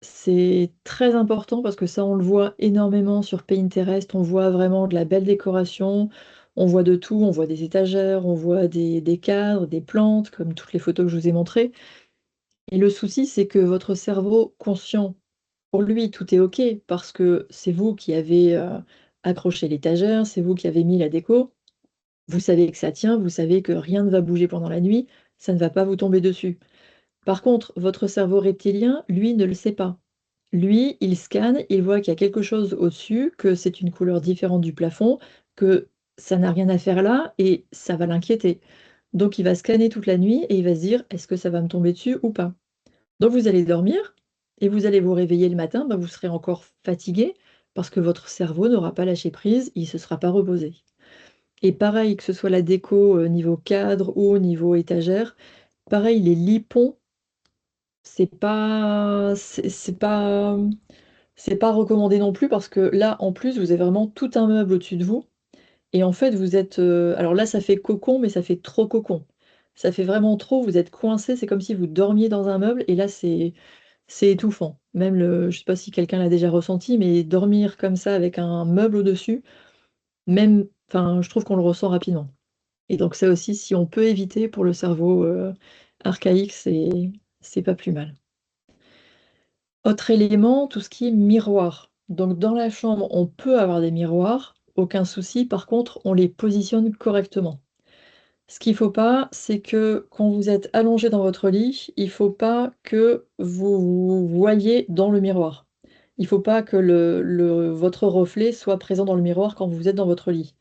c'est très important parce que ça, on le voit énormément sur Pinterest. On voit vraiment de la belle décoration, on voit de tout, on voit des étagères, on voit des cadres, des plantes, comme toutes les photos que je vous ai montrées. Et le souci, c'est que votre cerveau conscient, pour lui, tout est OK parce que c'est vous qui avez accroché l'étagère, c'est vous qui avez mis la déco. Vous savez que ça tient, vous savez que rien ne va bouger pendant la nuit, ça ne va pas vous tomber dessus. Par contre, votre cerveau reptilien, lui, ne le sait pas. Lui, il scanne, il voit qu'il y a quelque chose au-dessus, que c'est une couleur différente du plafond, que ça n'a rien à faire là et ça va l'inquiéter. Donc il va scanner toute la nuit et il va se dire: «Est-ce que ça va me tomber dessus ou pas?» Donc vous allez dormir et vous allez vous réveiller le matin, bah, vous serez encore fatigué parce que votre cerveau n'aura pas lâché prise, il ne se sera pas reposé. Et pareil, que ce soit la déco, niveau cadre ou au niveau étagère, pareil, les lits-ponts, c'est pas recommandé non plus parce que là, en plus, vous avez vraiment tout un meuble au-dessus de vous et en fait, vous êtes, alors là, ça fait cocon, mais ça fait trop cocon. Ça fait vraiment trop, vous êtes coincé, c'est comme si vous dormiez dans un meuble et là, c'est étouffant. Même je sais pas si quelqu'un l'a déjà ressenti, mais dormir comme ça avec un meuble au-dessus, même enfin, je trouve qu'on le ressent rapidement. Et donc ça aussi, si on peut éviter pour le cerveau, archaïque, c'est pas plus mal. Autre élément, tout ce qui est miroir. Donc dans la chambre, on peut avoir des miroirs, aucun souci. Par contre, on les positionne correctement. Ce qu'il faut pas, c'est que quand vous êtes allongé dans votre lit, il faut pas que vous vous voyiez dans le miroir. Il faut pas que votre reflet soit présent dans le miroir quand vous êtes dans votre lit.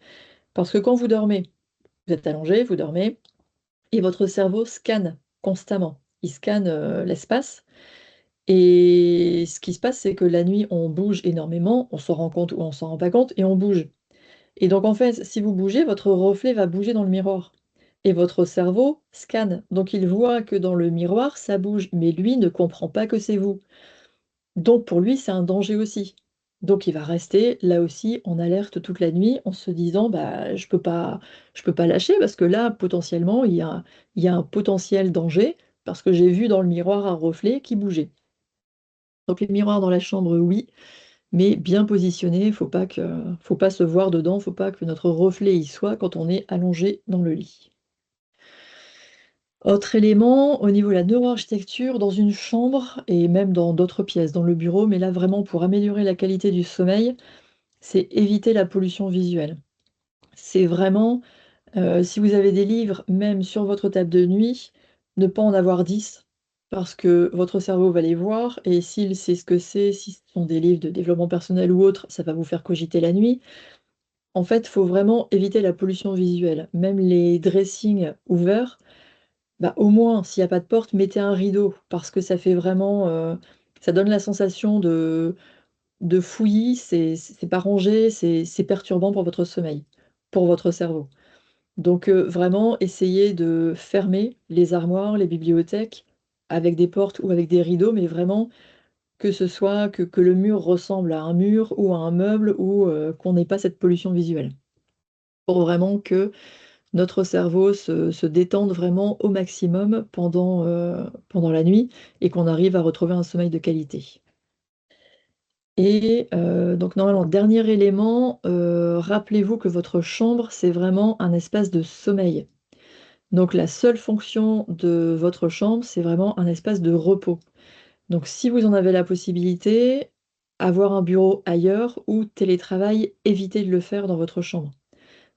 Parce que quand vous êtes allongé, vous dormez et votre cerveau scanne constamment. Il scanne, l'espace et ce qui se passe, c'est que la nuit, on bouge énormément, on s'en rend compte ou on s'en rend pas compte et on bouge. Et donc en fait, si vous bougez, votre reflet va bouger dans le miroir et votre cerveau scanne. Donc il voit que dans le miroir, ça bouge, mais lui ne comprend pas que c'est vous. Donc pour lui, c'est un danger aussi. Donc il va rester là aussi en alerte toute la nuit en se disant: «Bah, je peux pas lâcher parce que là, potentiellement, il y a un potentiel danger parce que j'ai vu dans le miroir un reflet qui bougeait». Donc les miroirs dans la chambre, oui, mais bien positionnés, faut pas se voir dedans, faut pas que notre reflet y soit quand on est allongé dans le lit. Autre élément, au niveau de la neuroarchitecture, dans une chambre et même dans d'autres pièces, dans le bureau, mais là vraiment pour améliorer la qualité du sommeil, c'est éviter la pollution visuelle. C'est vraiment, si vous avez des livres, même sur votre table de nuit, ne pas en avoir 10 parce que votre cerveau va les voir et s'il sait ce que c'est, si ce sont des livres de développement personnel ou autre, ça va vous faire cogiter la nuit. En fait, il faut vraiment éviter la pollution visuelle. Même les dressings ouverts, bah, au moins, s'il y a pas de porte, mettez un rideau parce que ça fait vraiment, ça donne la sensation de fouillis, c'est pas rangé, c'est perturbant pour votre sommeil, pour votre cerveau. Donc vraiment essayez de fermer les armoires, les bibliothèques avec des portes ou avec des rideaux, mais vraiment que ce soit que le mur ressemble à un mur ou à un meuble ou qu'on n'ait pas cette pollution visuelle. Pour vraiment que notre cerveau se détende vraiment au maximum pendant la nuit et qu'on arrive à retrouver un sommeil de qualité. Et donc normalement, dernier élément, rappelez-vous que votre chambre, c'est vraiment un espace de sommeil. Donc la seule fonction de votre chambre, c'est vraiment un espace de repos. Donc si vous en avez la possibilité, avoir un bureau ailleurs ou télétravail, évitez de le faire dans votre chambre.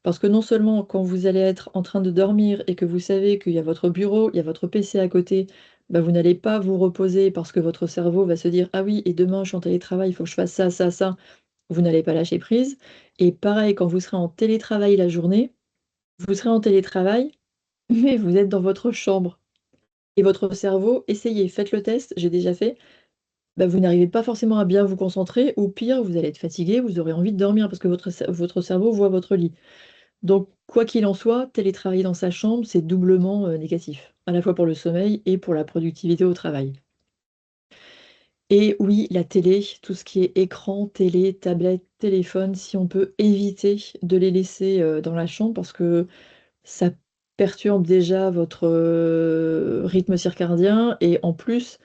Parce que non seulement quand vous allez être en train de dormir et que vous savez qu'il y a votre bureau, il y a votre PC à côté, bah, vous n'allez pas vous reposer parce que votre cerveau va se dire: «Ah oui et demain je suis en télétravail, il faut que je fasse ça, ça, ça». Vous n'allez pas lâcher prise et pareil quand vous serez en télétravail la journée, vous serez en télétravail, mais vous êtes dans votre chambre et votre cerveau essayez, faites le test, j'ai déjà fait, bah, vous n'arrivez pas forcément à bien vous concentrer ou pire, vous allez être fatigué, vous aurez envie de dormir parce que votre cerveau voit votre lit. Donc, quoi qu'il en soit, télétravailler dans sa chambre, c'est doublement, négatif, à la fois pour le sommeil et pour la productivité au travail. Et oui, la télé, tout ce qui est écran, télé, tablette, téléphone, si on peut éviter de les laisser, dans la chambre parce que ça perturbe déjà votre, rythme circadien et en plus,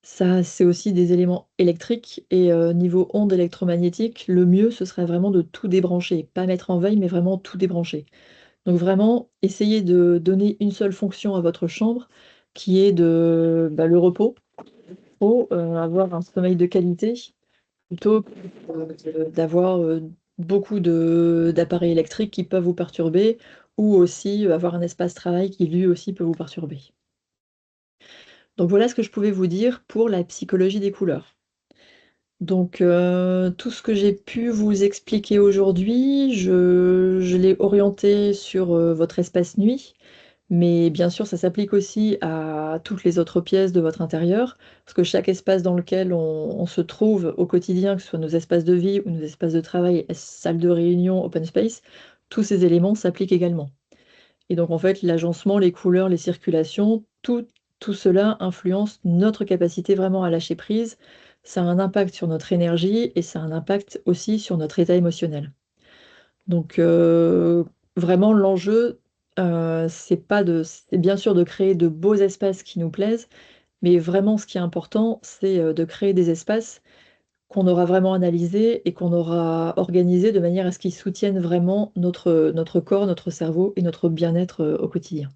ça c'est aussi des éléments électriques et niveau ondes électromagnétiques, le mieux, ce serait vraiment de tout débrancher. Pas mettre en veille, mais vraiment tout débrancher. Donc vraiment, essayez de donner une seule fonction à votre chambre qui est bah, le repos. Pour avoir un sommeil de qualité plutôt que d'avoir beaucoup d'appareils électriques qui peuvent vous perturber ou aussi avoir un espace travail qui lui aussi peut vous perturber. Donc voilà ce que je pouvais vous dire pour la psychologie des couleurs. Donc tout ce que j'ai pu vous expliquer aujourd'hui, je l'ai orienté sur votre espace nuit. Mais bien sûr, ça s'applique aussi à toutes les autres pièces de votre intérieur, parce que chaque espace dans lequel on se trouve au quotidien, que ce soit nos espaces de vie ou nos espaces de travail, salle de réunion, open space, tous ces éléments s'appliquent également. Et donc en fait, l'agencement, les couleurs, les circulations, tout cela influence notre capacité vraiment à lâcher prise. Ça a un impact sur notre énergie et ça a un impact aussi sur notre état émotionnel. Donc vraiment l'enjeu, c'est bien sûr de créer de beaux espaces qui nous plaisent, mais vraiment ce qui est important, c'est, de créer des espaces qu'on aura vraiment analysés et qu'on aura organisés de manière à ce qu'ils soutiennent vraiment notre corps, notre cerveau et notre bien-être, au quotidien.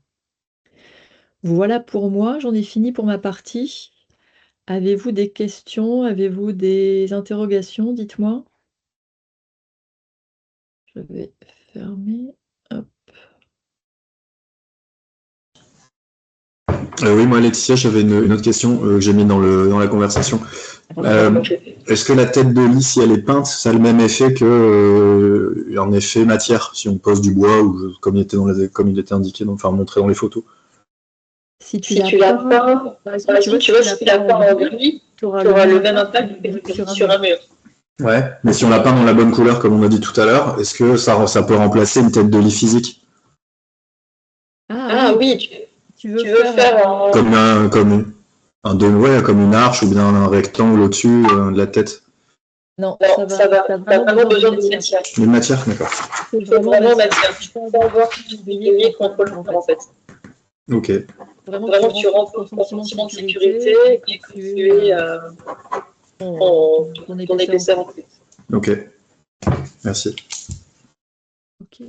Voilà pour moi, j'en ai fini pour ma partie. Avez-vous des questions? Avez-vous des interrogations? Dites-moi. Je vais fermer. Hop. Oui, moi, Laetitia, j'avais une autre question que j'ai mis dans la conversation. Est-ce que la tête de lit, si elle est peinte, ça a le même effet que un effet matière, si on pose du bois ou comme il était indiqué, enfin montré dans les photos? Si tu l'as peint, par exemple, tu vois, si tu l'as peint en gris, tu auras le même impact que sur un mur. Ouais, mais si on l'a peint dans la bonne couleur, comme on a dit tout à l'heure, est-ce que ça peut remplacer une tête de lit physique? Ah oui, tu veux faire comme comme une arche ou bien un rectangle au-dessus de la tête? Non, t'as vraiment besoin de matière. Une matière, d'accord. Il faut vraiment matière. Tu peux avoir une contre le mur, en fait. Ok. Vraiment, tu rentres ton sentiment de sécurité et que tu es ton ton épaisseur. épaisseur en plus. Ok, merci. Ok.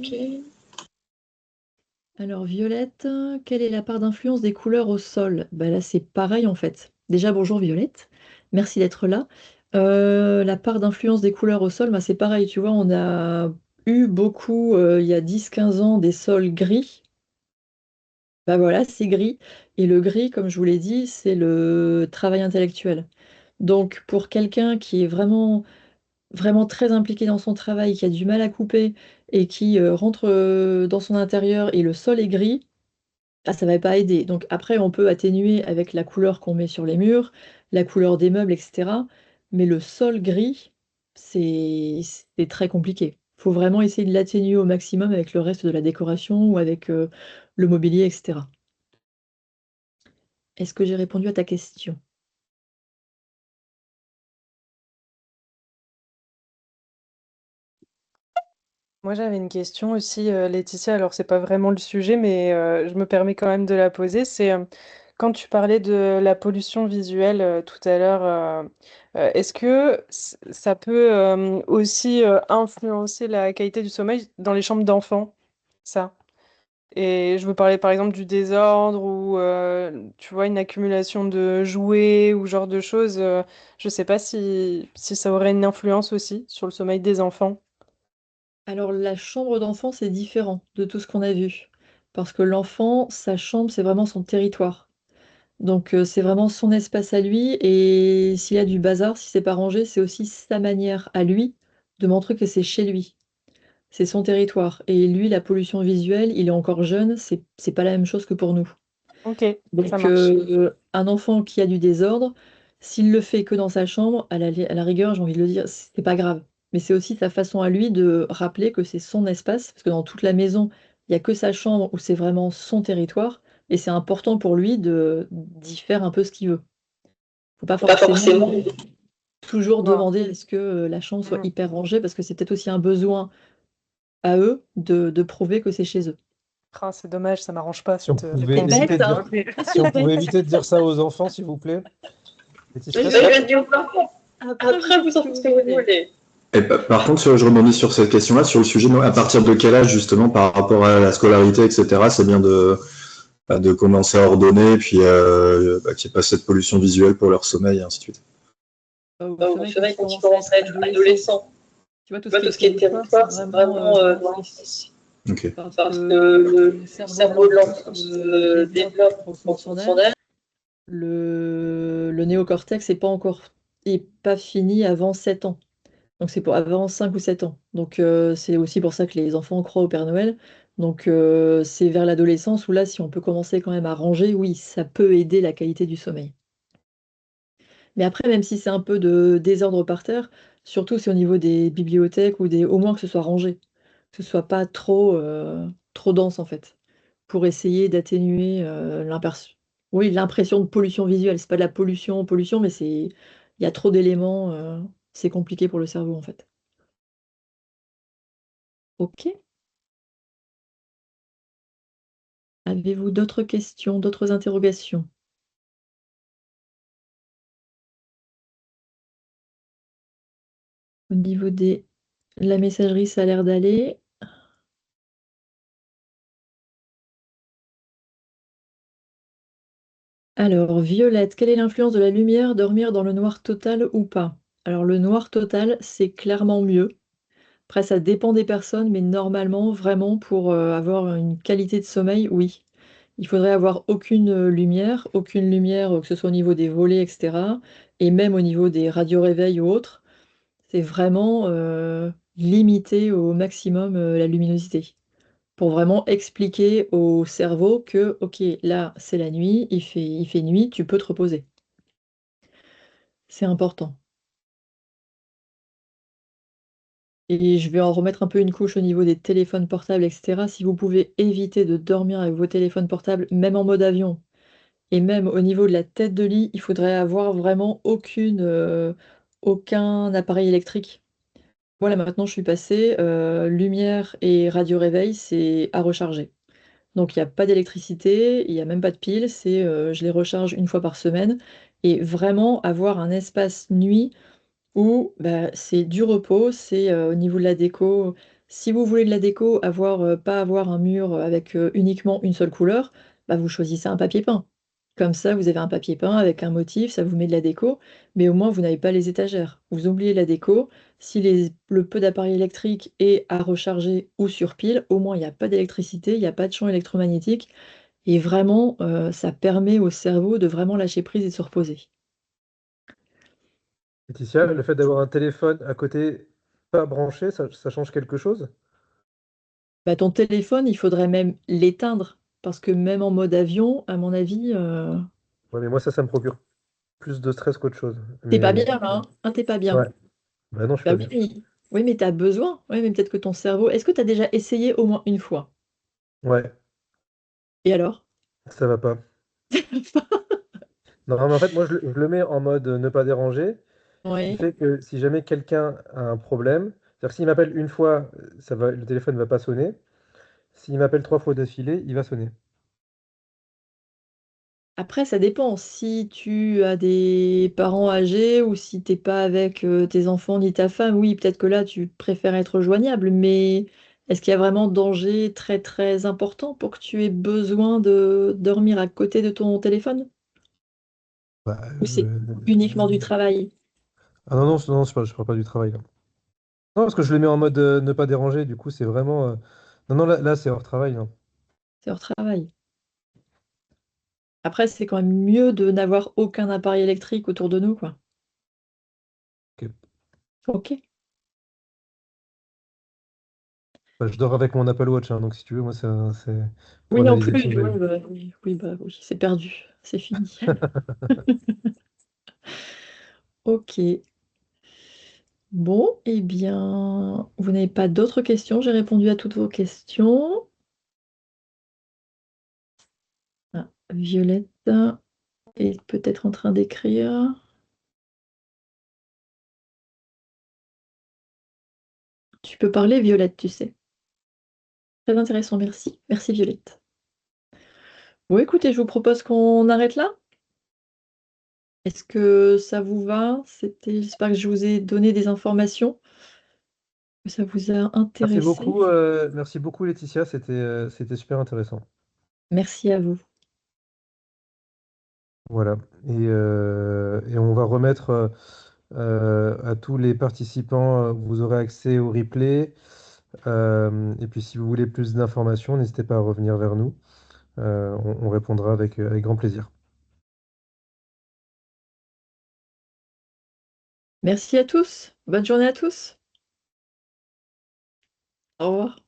Alors, Violette, quelle est la part d'influence des couleurs au sol? Bah là, c'est pareil en fait. Déjà, bonjour Violette, merci d'être là. La part d'influence des couleurs au sol, bah, c'est pareil, tu vois, on a eu beaucoup, il y a 10-15 ans, des sols gris. Bah voilà, c'est gris. Et le gris, comme je vous l'ai dit, c'est le travail intellectuel. Donc, pour quelqu'un qui est vraiment, vraiment très impliqué dans son travail, qui a du mal à couper et qui rentre dans son intérieur et le sol est gris, ah, ça va pas aider. Donc après, on peut atténuer avec la couleur qu'on met sur les murs, la couleur des meubles, etc. Mais le sol gris, c'est très compliqué. Il faut vraiment essayer de l'atténuer au maximum avec le reste de la décoration ou avec le mobilier, etc. Est-ce que j'ai répondu à ta question? Moi, j'avais une question aussi, Laetitia. Alors, c'est pas vraiment le sujet, mais je me permets quand même de la poser. C'est quand tu parlais de la pollution visuelle tout à l'heure, est-ce que ça peut aussi influencer la qualité du sommeil dans les chambres d'enfants, ça? Et je veux parler par exemple du désordre ou tu vois une accumulation de jouets ou genre de choses. Je sais pas si ça aurait une influence aussi sur le sommeil des enfants. Alors la chambre d'enfant, c'est différent de tout ce qu'on a vu. Parce que l'enfant, sa chambre, c'est vraiment son territoire. Donc c'est vraiment son espace à lui et s'il y a du bazar, si c'est pas rangé, c'est aussi sa manière à lui de montrer que c'est chez lui, c'est son territoire. Et lui, la pollution visuelle, il est encore jeune, c'est pas la même chose que pour nous. Ok, ça Donc marche. un enfant qui a du désordre, s'il le fait que dans sa chambre, à la rigueur, j'ai envie de le dire, c'est pas grave. Mais c'est aussi sa façon à lui de rappeler que c'est son espace, parce que dans toute la maison, il n'y a que sa chambre où c'est vraiment son territoire, et c'est important pour lui d'y faire un peu ce qu'il veut. Faut pas Pas forcément forcément. toujours Non. demander à ce que la chambre soit Mm. hyper rangée, parce que c'est peut-être aussi un besoin à eux de prouver que c'est chez eux. Ah, c'est dommage, ça m'arrange pas Si on cette pouvait réponse. éviter de Hein. dire, si on pouvait éviter de dire ça aux enfants, s'il vous plaît. Laetitia, Je vais dire pas. Après, Après, vous vous en faites faites ce ce que que vous vous voulez. voulez. Et par contre, je rebondis sur cette question-là, sur le sujet, à partir de quel âge, justement, par rapport à la scolarité, etc., c'est bien de commencer à ordonner, puis qu'il n'y ait pas cette pollution visuelle pour leur sommeil, et ainsi de suite. Au Au sommeil, quand sommeil, tu quand tu commences à commences être à être adolescent. adolescent, Tu vois, tout tu ce vois, qui tout est ce qui est territoire, c'est territoire, c'est vraiment vraiment vraiment spécifique. Ok. Parce Parce que que le le cerveau de cerveau de l'enfant l'enfant se se développe développe en en fonction fonction d'âge. d'elle. Le néocortex n'est pas encore est pas fini avant 7 ans. Donc c'est pour avant 5 ou 7 ans. Donc c'est aussi pour ça que les enfants croient au Père Noël. Donc c'est vers l'adolescence où là, si on peut commencer quand même à ranger, oui, ça peut aider la qualité du sommeil. Mais après, même si c'est un peu de désordre par terre, surtout c'est au niveau des bibliothèques ou au moins que ce soit rangé, que ce soit pas trop dense en fait, pour essayer d'atténuer l'impression de pollution visuelle. C'est pas de la pollution, mais il y a trop d'éléments, c'est compliqué pour le cerveau en fait. Ok. Avez-vous d'autres questions, d'autres interrogations? Au niveau de la messagerie, ça a l'air d'aller. Alors, Violette, quelle est l'influence de la lumière, dormir dans le noir total ou pas? Alors, le noir total, c'est clairement mieux. Après, ça dépend des personnes, mais normalement, vraiment, pour avoir une qualité de sommeil, oui. Il faudrait avoir aucune lumière, que ce soit au niveau des volets, etc. Et même au niveau des radios-réveils ou autres. C'est vraiment limiter au maximum la luminosité pour vraiment expliquer au cerveau que, ok, là, c'est la nuit, il fait nuit, tu peux te reposer. C'est important. Et je vais en remettre un peu une couche au niveau des téléphones portables, etc. Si vous pouvez éviter de dormir avec vos téléphones portables, même en mode avion, et même au niveau de la tête de lit, il faudrait avoir vraiment aucun appareil électrique. Voilà, maintenant je suis passée, lumière et radio réveil, c'est à recharger. Donc il n'y a pas d'électricité, il n'y a même pas de pile, je les recharge une fois par semaine et vraiment avoir un espace nuit où bah, c'est du repos, c'est au niveau de la déco. Si vous voulez de la déco, pas avoir un mur avec uniquement une seule couleur, bah, vous choisissez un papier peint. Comme ça, vous avez un papier peint avec un motif, ça vous met de la déco, mais au moins vous n'avez pas les étagères. Vous oubliez la déco. Si le peu d'appareil électrique est à recharger ou sur pile, au moins il n'y a pas d'électricité, il n'y a pas de champ électromagnétique, et vraiment, ça permet au cerveau de vraiment lâcher prise et de se reposer. Laetitia, le fait d'avoir un téléphone à côté pas branché, ça change quelque chose? Bah, ton téléphone, il faudrait même l'éteindre, parce que même en mode avion, à mon avis, Ouais, mais moi, ça me procure plus de stress qu'autre chose. t'es pas Mais bon, bien là, hein? Hein, t'es pas bien. ouais. Bah non, je suis Bah pas oui, bien. oui, mais t'as besoin. Oui, mais peut-être que ton cerveau. Est-ce que t'as déjà essayé au moins une fois? Ouais, Et alors? ça va pas. Non, mais en fait, moi, je le mets en mode ne pas déranger, ce qui Oui. fait que si jamais quelqu'un a un problème, c'est-à-dire que s'il m'appelle une fois, le téléphone va pas sonner. S'il m'appelle 3 fois d'affilée, il va sonner. Après, ça dépend. Si tu as des parents âgés ou si t'es pas avec tes enfants ni ta femme, oui, peut-être que là, tu préfères être joignable. Mais est-ce qu'il y a vraiment danger très très important pour que tu aies besoin de dormir à côté de ton téléphone? Bah, Ou c'est uniquement du travail? ah non, non, non, je parle pas du travail là. Non, parce que je le mets en mode ne pas déranger, du coup, c'est vraiment. Non, non, là, c'est hors travail, hein. C'est hors travail. Après, c'est quand même mieux de n'avoir aucun appareil électrique autour de nous, quoi. Ok. Ok. Bah, je dors avec mon Apple Watch, hein, donc si tu veux, moi, c'est pour Oui, en analyser le plus, sommeil. ouais, bah, oui, oui, bah, oui, c'est perdu. C'est fini. Ok. Bon, eh bien, vous n'avez pas d'autres questions? J'ai répondu à toutes vos questions. Ah, Violette est peut-être en train d'écrire. Tu peux parler, Violette, tu sais. Très intéressant, merci. Merci, Violette. Bon, écoutez, je vous propose qu'on arrête là. Est-ce que ça vous va? J'espère que je vous ai donné des informations, que ça vous a intéressé. Merci beaucoup Laetitia, c'était super intéressant. Merci à vous. Voilà. Et on va remettre à tous les participants, vous aurez accès au replay. Et puis si vous voulez plus d'informations, n'hésitez pas à revenir vers nous. On répondra avec grand plaisir. Merci à tous. Bonne journée à tous. Au revoir.